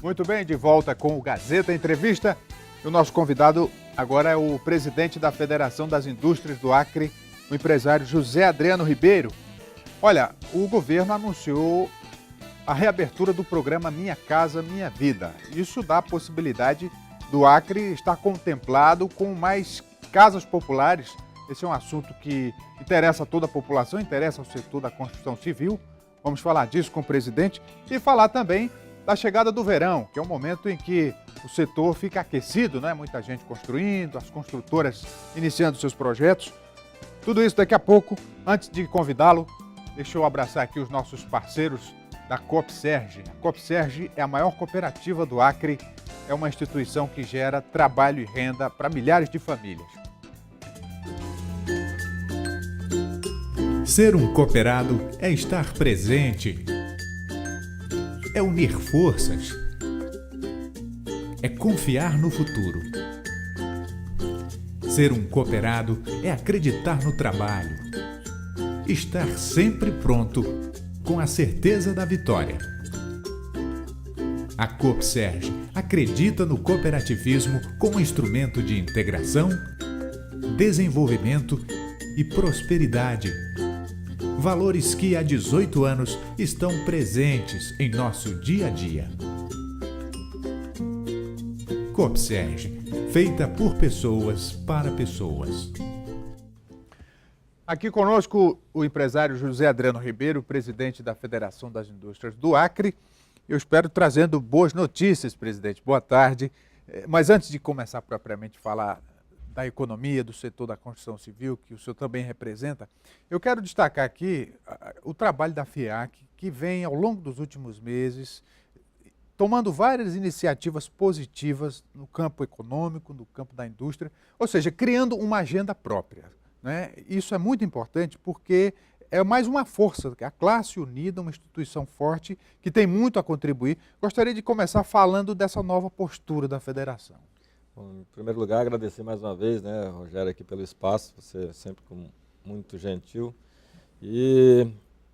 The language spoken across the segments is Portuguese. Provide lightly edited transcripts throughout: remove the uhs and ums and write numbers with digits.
Muito bem, de volta com o Gazeta Entrevista. E o nosso convidado agora é o presidente da Federação das Indústrias do Acre, o empresário José Adriano Ribeiro. Olha, o governo anunciou a reabertura do programa Minha Casa Minha Vida. Isso dá a possibilidade do Acre estar contemplado com mais casas populares. Esse é um assunto que interessa a toda a população, interessa ao setor da construção civil. Vamos falar disso com o presidente e falar também da chegada do verão, que é um momento em que o setor fica aquecido, né? Muita gente construindo, as construtoras iniciando seus projetos. Tudo isso daqui a pouco. Antes de convidá-lo, deixa eu abraçar aqui os nossos parceiros da Copserge. A Copserge é a maior cooperativa do Acre, é uma instituição que gera trabalho e renda para milhares de famílias. Ser um cooperado é estar presente, é unir forças, é confiar no futuro. Ser um cooperado é acreditar no trabalho, estar sempre pronto, com a certeza da vitória. A Copserge acredita no cooperativismo como instrumento de integração, desenvolvimento e prosperidade. Valores que há 18 anos estão presentes em nosso dia a dia. Copserge, feita por pessoas para pessoas. Aqui conosco o empresário José Adriano Ribeiro, presidente da Federação das Indústrias do Acre. Eu espero trazendo boas notícias, presidente. Boa tarde. Mas antes de começar propriamente a falar da economia, do setor da construção civil, que o senhor também representa, eu quero destacar aqui o trabalho da FIAC, que vem ao longo dos últimos meses tomando várias iniciativas positivas no campo econômico, no campo da indústria, ou seja, criando uma agenda própria, né? Isso é muito importante porque é mais uma força, a classe unida, uma instituição forte que tem muito a contribuir. Gostaria de começar falando dessa nova postura da federação. Bom, em primeiro lugar, agradecer mais uma vez, né, Rogério, aqui pelo espaço, você é sempre muito gentil. E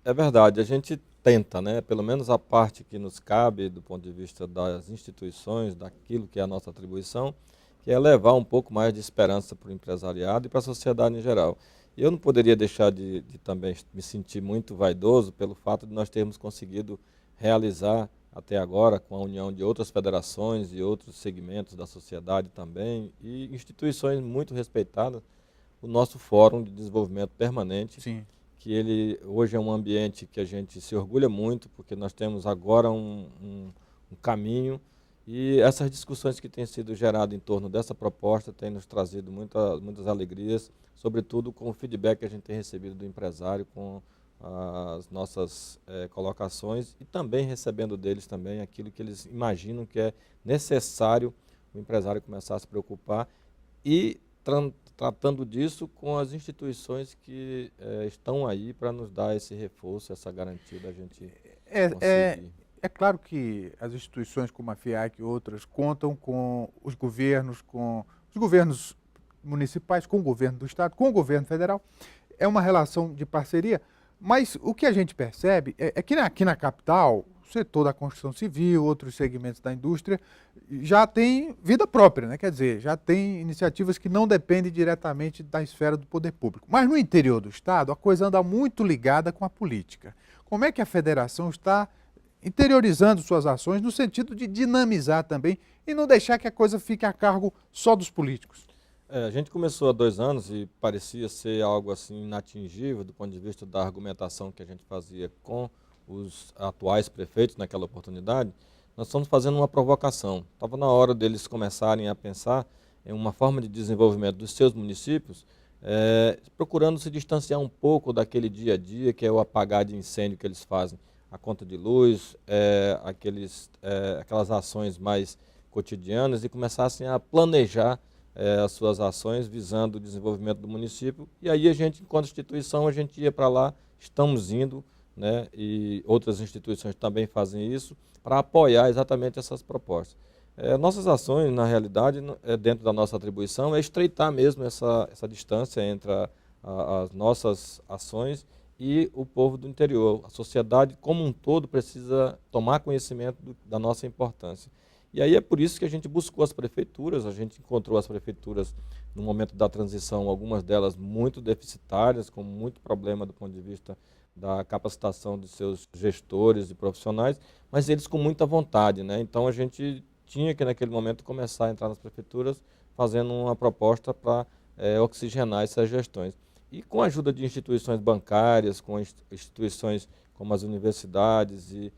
é verdade, a gente tenta, né, pelo menos a parte que nos cabe do ponto de vista das instituições, daquilo que é a nossa atribuição, que é levar um pouco mais de esperança para o empresariado e para a sociedade em geral. E eu não poderia deixar de também me sentir muito vaidoso pelo fato de nós termos conseguido realizar até agora, com a união de outras federações e outros segmentos da sociedade também, e instituições muito respeitadas, o nosso Fórum de Desenvolvimento Permanente, Sim. que ele hoje é um ambiente que a gente se orgulha muito, porque nós temos agora um caminho, e essas discussões que têm sido geradas em torno dessa proposta têm nos trazido muitas alegrias, sobretudo com o feedback que a gente tem recebido do empresário, com as nossas colocações e também recebendo deles também aquilo que eles imaginam que é necessário o empresário começar a se preocupar e tratando disso com as instituições que estão aí para nos dar esse reforço, essa garantia da gente conseguir. É claro que as instituições como a FIAC e outras contam com os governos municipais, com o governo do estado, com o governo federal. É uma relação de parceria. Mas o que a gente percebe é que aqui na capital, o setor da construção civil, outros segmentos da indústria, já tem vida própria, né? Quer dizer, já tem iniciativas que não dependem diretamente da esfera do poder público. Mas no interior do estado, a coisa anda muito ligada com a política. Como é que a federação está interiorizando suas ações no sentido de dinamizar também e não deixar que a coisa fique a cargo só dos políticos? A gente começou há 2 anos e parecia ser algo assim inatingível do ponto de vista da argumentação que a gente fazia com os atuais prefeitos naquela oportunidade. Nós estamos fazendo uma provocação. Estava na hora deles começarem a pensar em uma forma de desenvolvimento dos seus municípios, procurando se distanciar um pouco daquele dia a dia, que é o apagar de incêndio que eles fazem, a conta de luz, aquelas ações mais cotidianas e começassem a planejar as suas ações visando o desenvolvimento do município. E aí a gente, enquanto instituição, a gente ia para lá, estamos indo, né, e outras instituições também fazem isso, para apoiar exatamente essas propostas. Nossas ações, na realidade, dentro da nossa atribuição, é estreitar mesmo essa distância entre as nossas ações e o povo do interior. A sociedade como um todo precisa tomar conhecimento da nossa importância. E aí é por isso que a gente buscou as prefeituras, a gente encontrou as prefeituras no momento da transição, algumas delas muito deficitárias, com muito problema do ponto de vista da capacitação de seus gestores e profissionais, mas eles com muita vontade, né? Então a gente tinha que naquele momento começar a entrar nas prefeituras fazendo uma proposta para oxigenar essas gestões. E com a ajuda de instituições bancárias, com instituições como as universidades e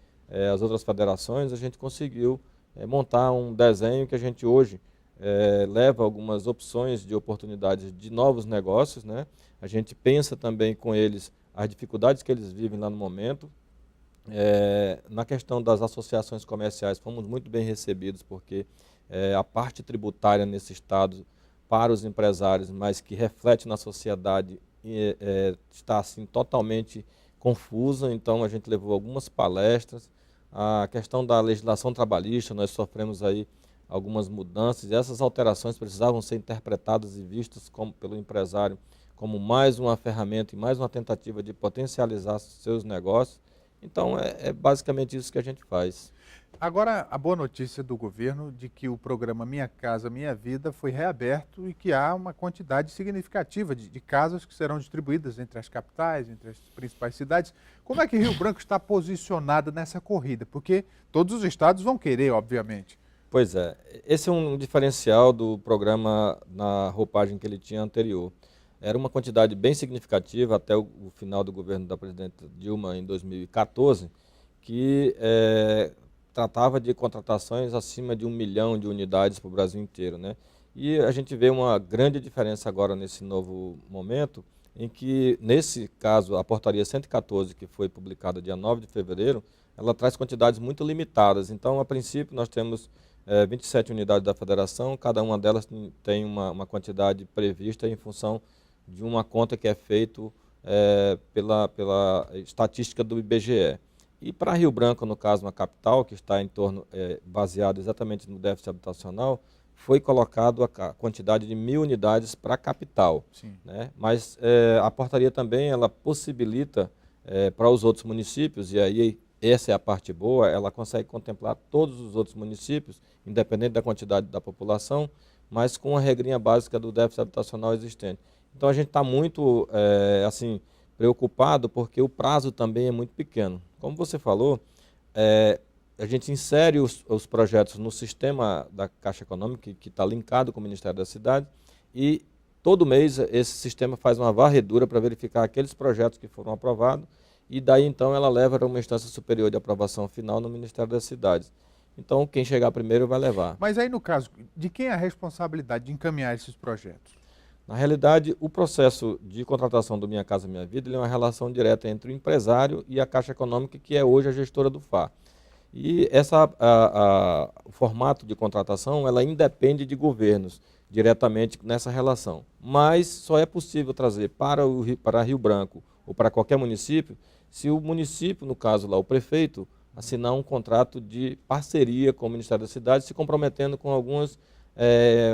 as outras federações, a gente conseguiu montar um desenho que a gente hoje leva algumas opções de oportunidades de novos negócios, né? A gente pensa também com eles as dificuldades que eles vivem lá no momento. Na questão das associações comerciais, fomos muito bem recebidos, porque a parte tributária nesse estado para os empresários, mas que reflete na sociedade, está assim totalmente confusa. Então a gente levou algumas palestras. A questão da legislação trabalhista, nós sofremos aí algumas mudanças, e essas alterações precisavam ser interpretadas e vistas pelo empresário como mais uma ferramenta e mais uma tentativa de potencializar seus negócios. Então é basicamente isso que a gente faz. Agora, a boa notícia do governo de que o programa Minha Casa Minha Vida foi reaberto e que há uma quantidade significativa de casas que serão distribuídas entre as capitais, entre as principais cidades. Como é que Rio Branco está posicionado nessa corrida? Porque todos os estados vão querer, obviamente. Pois é, esse é um diferencial do programa na roupagem que ele tinha anterior. Era uma quantidade bem significativa até o final do governo da presidenta Dilma em 2014, que tratava de contratações acima de 1 milhão de unidades para o Brasil inteiro, né? E a gente vê uma grande diferença agora nesse novo momento, em que, nesse caso, a portaria 114, que foi publicada dia 9 de fevereiro, ela traz quantidades muito limitadas. Então, a princípio, nós temos 27 unidades da federação, cada uma delas tem uma quantidade prevista em função de uma conta que é feita pela estatística do IBGE. E para Rio Branco, no caso, uma capital, que está em torno, baseado exatamente no déficit habitacional, foi colocado a quantidade de 1.000 unidades para a capital. Sim. Né? Mas a portaria também ela possibilita para os outros municípios, e aí essa é a parte boa, ela consegue contemplar todos os outros municípios, independente da quantidade da população, mas com a regrinha básica do déficit habitacional existente. Então a gente está muito assim, preocupado, porque o prazo também é muito pequeno. Como você falou, a gente insere os projetos no sistema da Caixa Econômica, que está linkado com o Ministério da Cidade, e todo mês esse sistema faz uma varredura para verificar aqueles projetos que foram aprovados, e daí então ela leva para uma instância superior de aprovação final no Ministério das Cidades. Então quem chegar primeiro vai levar. Mas aí no caso, de quem é a responsabilidade de encaminhar esses projetos? Na realidade, o processo de contratação do Minha Casa Minha Vida ele é uma relação direta entre o empresário e a Caixa Econômica, que é hoje a gestora do FAR. E o formato de contratação ela independe de governos diretamente nessa relação. Mas só é possível trazer para Rio Branco ou para qualquer município se o município, no caso lá o prefeito, assinar um contrato de parceria com o Ministério da Cidade, se comprometendo com algumas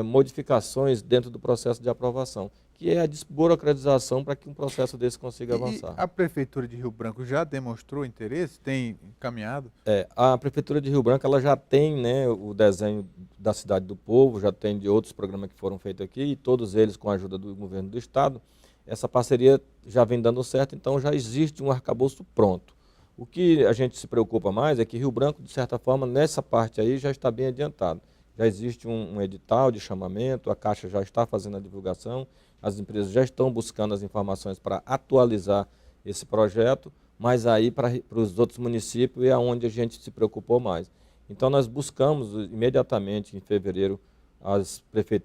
modificações dentro do processo de aprovação, que é a desburocratização para que um processo desse consiga avançar. E a Prefeitura de Rio Branco já demonstrou interesse? Tem encaminhado? A Prefeitura de Rio Branco ela já tem, né, o desenho da Cidade do Povo, já tem de outros programas que foram feitos aqui, e todos eles com a ajuda do governo do Estado. Essa parceria já vem dando certo, então já existe um arcabouço pronto. O que a gente se preocupa mais é que Rio Branco, de certa forma, nessa parte aí já está bem adiantado. Já existe um edital de chamamento, a Caixa já está fazendo a divulgação, as empresas já estão buscando as informações para atualizar esse projeto, mas aí para os outros municípios é onde a gente se preocupou mais. Então nós buscamos imediatamente em fevereiro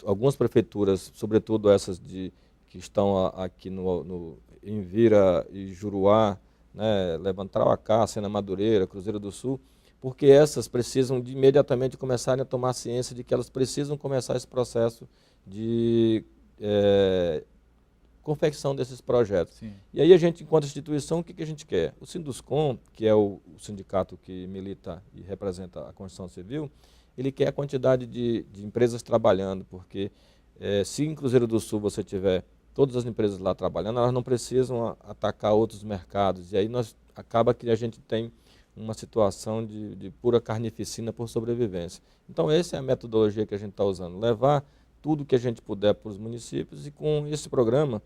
algumas prefeituras, sobretudo essas que estão aqui em Vira e Juruá, né, Levantarauacá, Sena Madureira, Cruzeiro do Sul, porque essas precisam de imediatamente começarem a tomar ciência de que elas precisam começar esse processo de confecção desses projetos. Sim. E aí a gente, enquanto instituição, o que a gente quer? O Sinduscom, que é o sindicato que milita e representa a construção civil, ele quer a quantidade de empresas trabalhando, porque se em Cruzeiro do Sul você tiver todas as empresas lá trabalhando, elas não precisam atacar outros mercados. E aí acaba que a gente tem uma situação de pura carnificina por sobrevivência. Então essa é a metodologia que a gente está usando, levar tudo que a gente puder para os municípios, e com esse programa,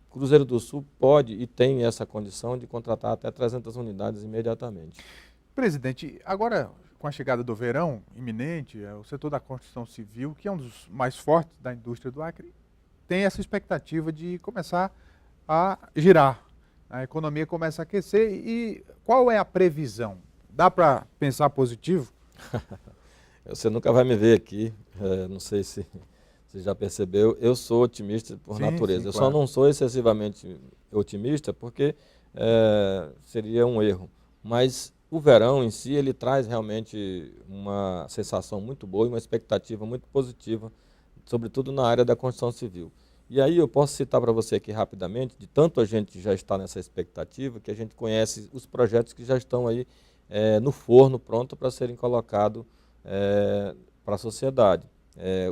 Cruzeiro do Sul pode e tem essa condição de contratar até 300 unidades imediatamente. Presidente, agora com a chegada do verão iminente, o setor da construção civil, que é um dos mais fortes da indústria do Acre, tem essa expectativa de começar a girar. A economia começa a aquecer e qual é a previsão? Dá para pensar positivo? Você nunca vai me ver aqui, não sei se você já percebeu, eu sou otimista por natureza. Sim, eu claro. só não sou excessivamente otimista porque seria um erro. Mas o verão em si, ele traz realmente uma sensação muito boa e uma expectativa muito positiva, sobretudo na área da construção civil. E aí eu posso citar para você aqui rapidamente, de tanto a gente já está nessa expectativa, que a gente conhece os projetos que já estão aí no forno, pronto para serem colocados para a sociedade.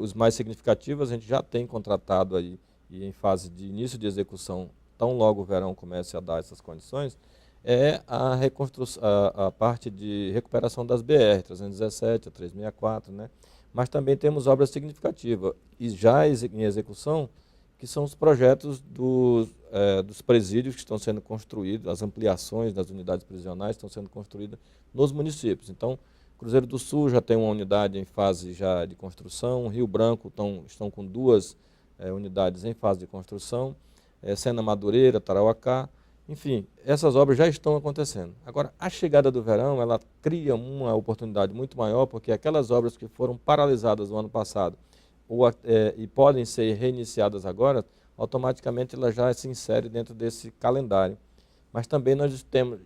Os mais significativos a gente já tem contratado aí e em fase de início de execução, tão logo o verão comece a dar essas condições, é a reconstrução, a parte de recuperação das BR, 317, a 364, né? Mas também temos obras significativas e já em execução, que são os projetos dos presídios que estão sendo construídos, as ampliações das unidades prisionais estão sendo construídas nos municípios. Então, Cruzeiro do Sul já tem uma unidade em fase já de construção, Rio Branco estão com 2 unidades em fase de construção, Sena Madureira, Tarauacá, enfim, essas obras já estão acontecendo. Agora, a chegada do verão, ela cria uma oportunidade muito maior, porque aquelas obras que foram paralisadas no ano passado e podem ser reiniciadas agora, automaticamente ela já se insere dentro desse calendário. Mas também nós estamos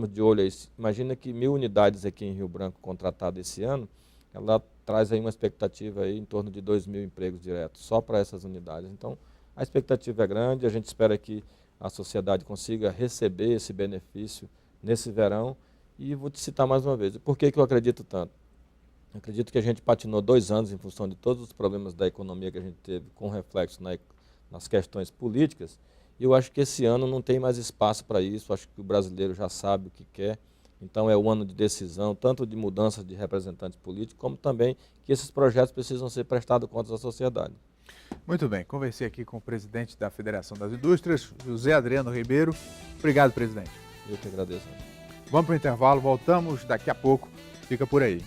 de olho aí, imagina que 1.000 unidades aqui em Rio Branco contratadas esse ano, ela traz aí uma expectativa aí em torno de 2.000 empregos diretos, só para essas unidades. Então, a expectativa é grande, a gente espera que a sociedade consiga receber esse benefício nesse verão. E vou te citar mais uma vez, por que eu acredito tanto? Eu acredito que a gente patinou 2 anos em função de todos os problemas da economia que a gente teve, com reflexo nas questões políticas, e eu acho que esse ano não tem mais espaço para isso, acho que o brasileiro já sabe o que quer, então é o ano de decisão, tanto de mudança de representantes políticos, como também que esses projetos precisam ser prestados contas à sociedade. Muito bem, conversei aqui com o presidente da Federação das Indústrias, José Adriano Ribeiro. Obrigado, presidente. Eu que agradeço. Vamos para o intervalo, voltamos daqui a pouco. Fica por aí.